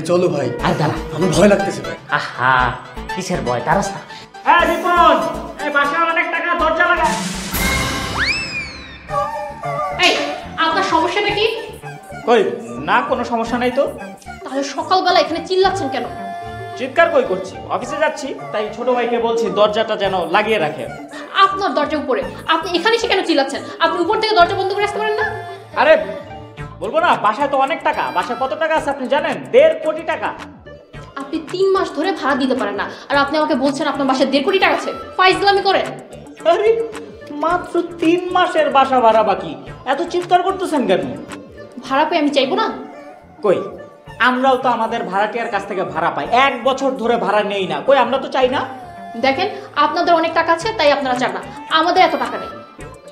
চলো ভাই। আর দাঁড়া, আমার ভয় লাগতেছে ভাই। আহা, কিসের ভয়? তার রাস্তা। হ্যাঁ রিপন, এই বাসায় অনেক টাকা, দরজা লাগা। এই, আপনার সমস্যাটা কি? কই না, কোনো সমস্যা নাই তো। তাহলে সকালবেলা এখানে চিল্লাচ্ছেন কেন? চিৎকার কই করছি? অফিসে যাচ্ছি, তাই ছোট ভাইকে বলছি দরজাটা যেন লাগিয়ে রাখে। আপনার দরজা উপরে, আপনি এখানে এসে কেন চিল্লাচ্ছেন? আপনি উপর থেকে দরজা বন্ধ করে আসতে পারেন না? আরে বলবো না, বাসায় তো অনেক টাকা। বাসায় কত টাকা আছে আপনি জানেন? 1.5 কোটি টাকা। আপনি 3 মাস ধরে ভাড়া দিতে পারেন না, আর আপনি আমাকে বলছেন আপনার বাসায় 1.5 কোটি টাকা আছে? ফাইজলামি করেন। আরে মাত্র 3 মাসের বাসা ভাড়া বাকি, এত চিৎকার করতেছেন কেন? ভাড়া পেয়ে আমি চাইবো না? কই, আমরাও তো আমাদের ভাড়াটিয়ার কাছ থেকে ভাড়া পাই। 1 বছর ধরে ভাড়া নেই না। কই, আমরা তো চাই না। দেখেন, আপনাদের অনেক টাকা আছে তাই আপনারা চান না, আমাদের এত টাকা নেই।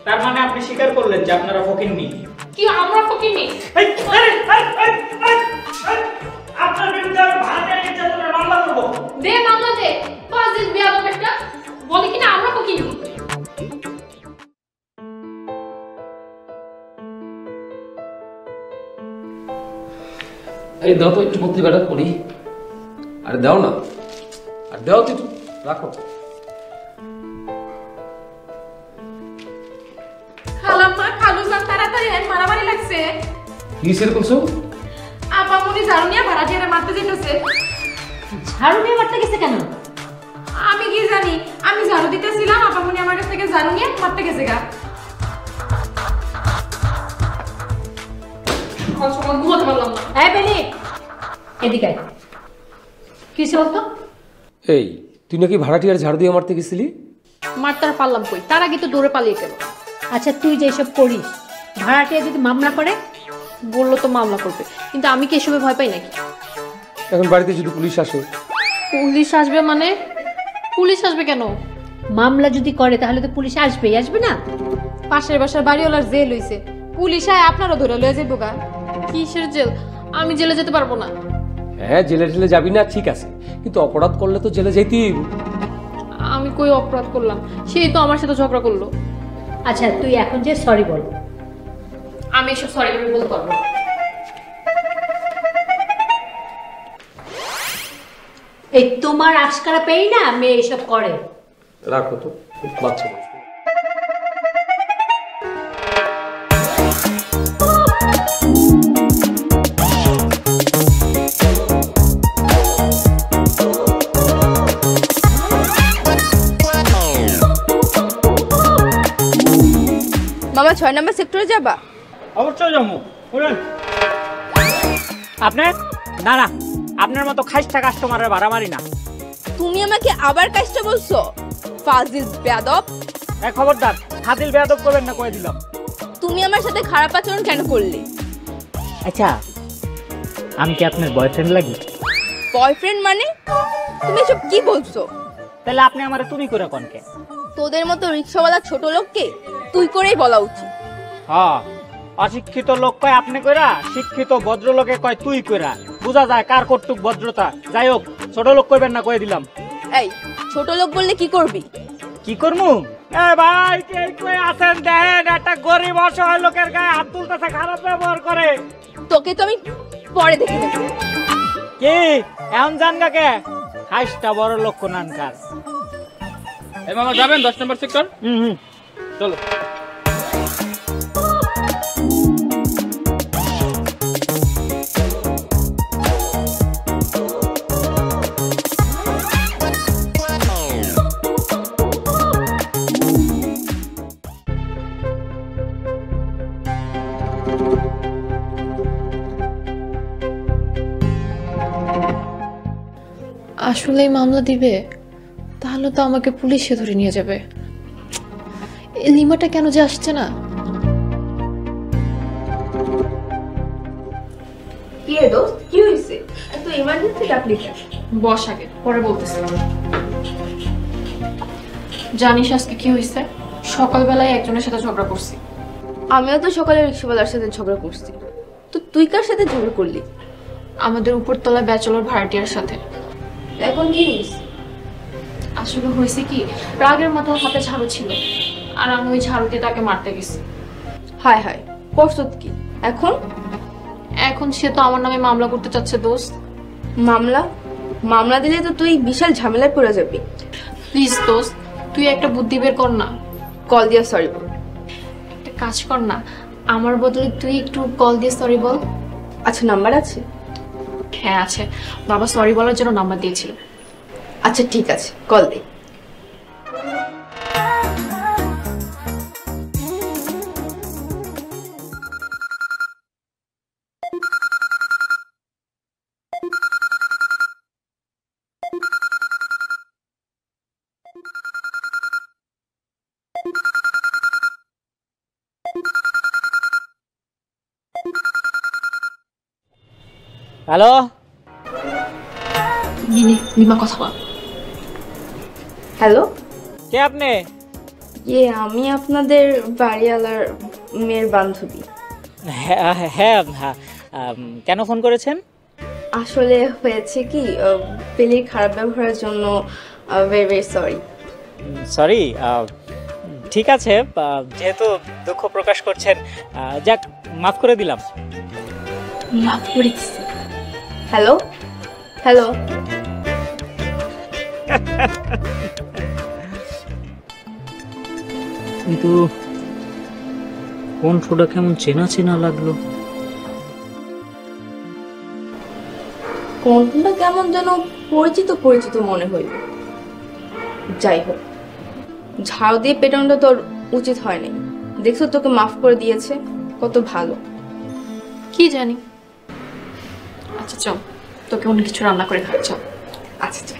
তার মানে আপনি স্বীকার করলেন যে আপনারা ফকিন্নি? কি আমরা ফকিন্নি? আপনার বিরুদ্ধে আমি ভাড়াটিয়া নির্যাতনের মামলা করব। দে মামলা দে, ফাজিল বেয়াদব একটা। বলে কিনা আমরা ফকিন্নি। এই দাও তো একটু পত্রিকাটা পড়ি। আরে দাও না, আর দাও তো, রাখো। খালাম্মা, খালু যান, তাড়াতাড়ি আয়, মারামারি লাগছে। কি সেরকম সব? আপামনি ঝাড়ু নিয়ে ভাড়াটিয়ারে মারতে যেতেছে। ঝাড়ু নিয়ে মারতে গেছে কেন? আমি কি জানি, আমি ঝাড়ু দিতেছিলাম, আপামনি আমার কাছ থেকে ঝাড়ু নিয়ে মারতে গেছে গা। ঘুমাতে পারলাম না। এই বেলি, এদিকে আয়। কি বলতো? এই তুই নাকি ভাড়াটিয়ার ঝাড়ু দিয়ে মারতে গেছিলি? মারতে আর পারলাম কই, তার আগে তো দৌড়ে পালিয়ে গেল। আচ্ছা, তুই যে এসব করিস, ভাড়াটিয়া যদি মামলা করে? বললো তো মামলা করবে, কিন্তু আমি কি এসবে ভয় পাই নাকি? এখন বাড়িতে যদি পুলিশ আসে? পুলিশ আসবে মানে? পুলিশ আসবে কেন? মামলা যদি করে তাহলে তো পুলিশ আসবেই, আসবে না? পাশের বাসার বাড়িওয়ালার জেল হইছে, পুলিশ আয় আপনারও ধরে লয়ে যাইব গা। কিসের জেল? আমি জেলে যেতে পারবো না। হ্যাঁ, জেলে ঠেলে যাবি না ঠিক আছে, কিন্তু অপরাধ করলে তো জেলে যেতেই। আমি কই অপরাধ করলাম? সেই তো আমার সাথে ঝগড়া করলো। আচ্ছা, তুই এখন যে সরি বল। আমি এসব সরি করে বলতে পারবো না। এই তোমার আশকারা পেই না মেয়ে এসব করে। রাখো তো, বাচ্চা। মামা 6 নম্বর সেক্টরে যাবা? অবশ্যই যাবো। আপনি না না, আপনার মতো খাইস্টা কাস্টমারের ভাড়া মারি না। তুমি আমাকে আবার কাজটা বলছো? ফাজিল বেয়াদব। খবরদার, ফাজিল বেয়াদব করবেন না, কয়ে দিলাম। তুমি আমার সাথে খারাপ আচরণ কেন করলে? আচ্ছা, আমি কি আপনার বয়ফ্রেন্ড লাগি? বয়ফ্রেন্ড মানে? তুমি এসব কি বলছো? তাহলে আপনি আমারে তুমি করে কনকে? তোদের মতো রিকশাওয়ালা ছোট লোককে তুই করেই বলা উচিত। হ্যাঁ, অশিক্ষিত লোক কয় আপনি কইরা, শিক্ষিত ভদ্রলোকে কয় তুই কইরা। বুঝা যায় কার কটুক ভদ্রতা। যাই হোক, ছোট লোক কইবেন না, কয়ে দিলাম। এই ছোট লোক বললে কি করবি? কি করমু? এ ভাই, কে কই আছেন দেখেন, একটা গরিব অসহায় লোকের গায়ে হাত তুলতেছে, খারাপ ব্যবহার করে। তোকে তো আমি পরে দেখে নেব। কি এমন জানগা কে? খাইস্টা বড় লোক কোনানকার। এই মামা যাবেন 10 নম্বর সেক্টর? চলো। আসলেই মামলা দিবে? তাহলে তো আমাকে পুলিশে ধরে নিয়ে যাবে। এই লিমাটা কেন যে আসছে না? কি রে দোস্ত, কি হইছে? এত ইমার্জেন্সি ডাকলি কেন? বস আগে, পরে বলতেছি। জানিস আজকে কি হয়েছে? সকালবেলায় একজনের সাথে ঝগড়া করছি। আমিও তো সকালে রিক্সাওয়ালার সাথে ঝগড়া করছি। তো তুই কার সাথে ঝগড়া করলি? আমাদের উপরতলা ব্যাচেলর ভাড়াটিয়ার সাথে। এখন কি হইছে? আসলে হয়েছে কি, রাগের মতো হাতে ঝাড়ু ছিল, আর আমি ওই ঝাড়ু দিয়ে তাকে মারতে গেছি। হায় হায়, করছত কি এখন? এখন সে তো আমার নামে মামলা করতে চাচ্ছে দোস্ত। মামলা মামলা দিলে তো তুই বিশাল ঝামেলায় পড়ে যাবি। প্লিজ দোস্ত, তুই একটা বুদ্ধি বের কর না। কল দিয়া সরি বল। একটা কাজ কর না, আমার বদলে তুই একটু কল দিয়ে সরি বল। আচ্ছা, নাম্বার আছে? হ্যাঁ আছে, বাবা সরি বলার জন্য নাম্বার দিয়েছিল। আচ্ছা ঠিক আছে, কল দে। হ্যালো, লিমা কথা বল। হ্যালো, কে আপনি? আমি আপনাদের বাড়িওয়ালার মেয়ের বান্ধবী। হ্যাঁ হ্যাঁ, কেন ফোন করেছেন? আসলে হয়েছে কি, পেলির খারাপ ব্যবহারের জন্য ভেরি ভেরি সরি। সরি, ঠিক আছে, যেহেতু দুঃখ প্রকাশ করছেন, যাক, মাফ করে দিলাম। মাফ করে দিছি। হ্যালো হ্যালো, কিন্তু কণ্ঠটা কেমন চেনা চেনা লাগলো। কণ্ঠটা কেমন যেন পরিচিত পরিচিত মনে হইল। যাই হোক, ঝাড়ু দিয়ে পেটানোটা তোর উচিত হয়নি। দেখছো, তোকে মাফ করে দিয়েছে, কত ভালো। কি জানি। আচ্ছা চল, তোকে অন্য কিছু রান্না করে খাওয়া। চল। আচ্ছা চল।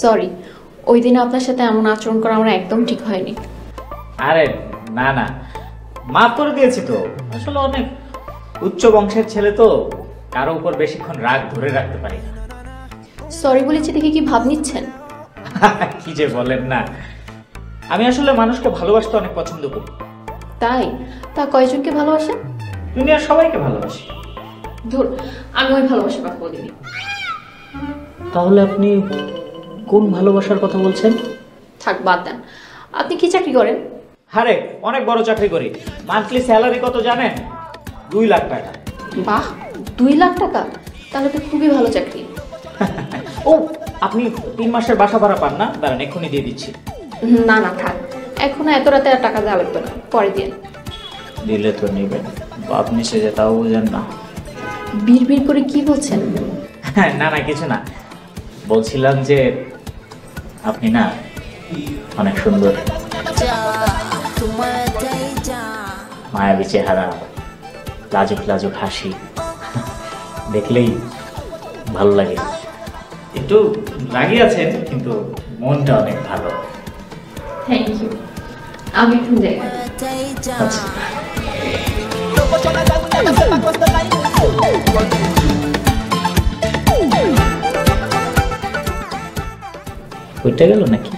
সরি, ওই দিন আপনার সাথে এমন আচরণ করা আমার একদম ঠিক হয়নি। আরে না না, মাফ করে দিয়েছি তো। আসলে অনেক উচ্চ বংশের ছেলে তো, কারো উপর বেশিক্ষণ রাগ ধরে রাখতে পারি না। সরি বলেছি দেখে কি ভাব নিচ্ছেন? কি যে বলেন না, আমি আসলে মানুষকে ভালোবাসতে অনেক পছন্দ করি। তাই? তা কয়জনকে ভালোবাসেন? দুনিয়ার সবাইকে ভালোবাসি। ধুর, আমি ওই ভালোবাসার কথা বলিনি। তাহলে আপনি কোন ভালোবাসার কথা বলছেন? থাক, বাদ দেন। আপনি কি চাকরি করেন? আরে অনেক বড় চাকরি করি। মান্থলি স্যালারি কত জানেন? 2 লাখ টাকা। বাহ, 2 লাখ টাকা? তাহলে তো খুবই ভালো চাকরি। ও, আপনি 3 মাসের বাসা ভাড়া পান না? দাঁড়ান, এক্ষুনি দিয়ে দিচ্ছি। না না থাক, এখন এত রাতে আর টাকা দেওয়া লাগবে না, পরে দিন। দিলে তো নেবেন, বাপ নিচে যে তাও বুঝেন না। বিড় করে কি বলছেন? না না, কিছু না। বলছিলাম যে আপনি না অনেক সুন্দর, মায়াবী চেহারা, লাজুক লাজুক হাসি, দেখলেই ভালো লাগে। একটু রাগী আছেন, কিন্তু মনটা অনেক ভালো। Thank you. আমি একটু যাই। আচ্ছা, ওইটা গেল নাকি?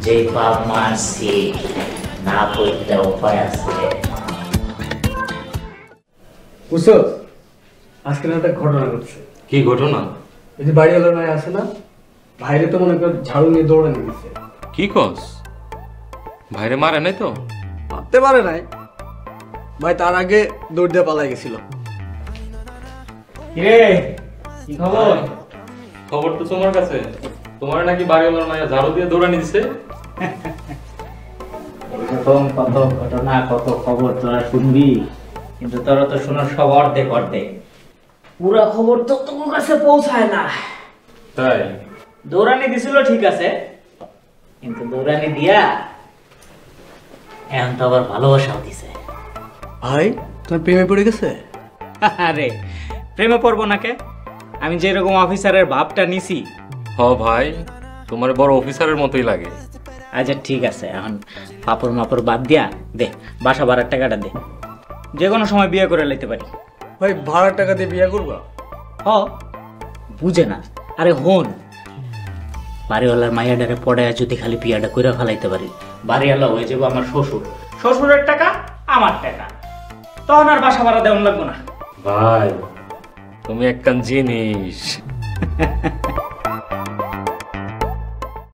যে বাপ মারছি না করতে উপায় আছে। বুঝছো, আজকে একটা ঘটনা ঘটছে। কি ঘটনা? এই যে বাড়িওয়ালার ভাই আছে না, ভাইরে তো মনে কর ঝাড়ু নিয়ে দৌড়ানি দিচ্ছে। কি কস? ভাইরে মারে নাই তো? ভাবতে পারে নাই, ভাই তার আগে দৌড় দিয়ে পালাই গেছিল। কিরে, কি খবর? খবর তো তোমার কাছে। তোমার নাকি বাড়িওয়ালার মায়া ঝাড়ু দিয়ে দৌড়ানি দিছে। এরকম কত ঘটনা, কত খবর তোরা শুনবি, কিন্তু তোরা তো শোনার সব অর্ধেক অর্ধেক। পুরো খবর তো তোমার কাছে পৌঁছায় না। তাই? দৌড়ানি দিছিল ঠিক আছে, কিন্তু দৌড়ানি দিয়া এখন তো আবার ভালোবাসাও দিছে। ভাই তোমার প্রেমে পড়ে গেছে? আরে প্রেমে পড়বো নাকে? আমি যেরকম অফিসারের ভাবটা নিছি। হ ভাই, তোমার বড় অফিসারের মতোই লাগে। আচ্ছা ঠিক আছে, এখন পাপড় মাপড় বাদ দিয়া দে, বাসা ভাড়ার টাকাটা দে, যে কোনো সময় বিয়ে করে লাইতে পারি। ভাই ভাড়ার টাকা দিয়ে বিয়ে করবা? হ, বুঝে না। আরে হন, বাড়িওয়ালার মাইয়াডারে পড়ায় যদি খালি বিয়াটা কইরা ফেলাইতে পারি, বাড়িওয়ালা হয়ে যাবো আমার শ্বশুর, শ্বশুরের টাকা আমার টাকা, তখন আর বাসা ভাড়া দেওয়ান লাগবো না। ভাই তুমি একখান জিনিস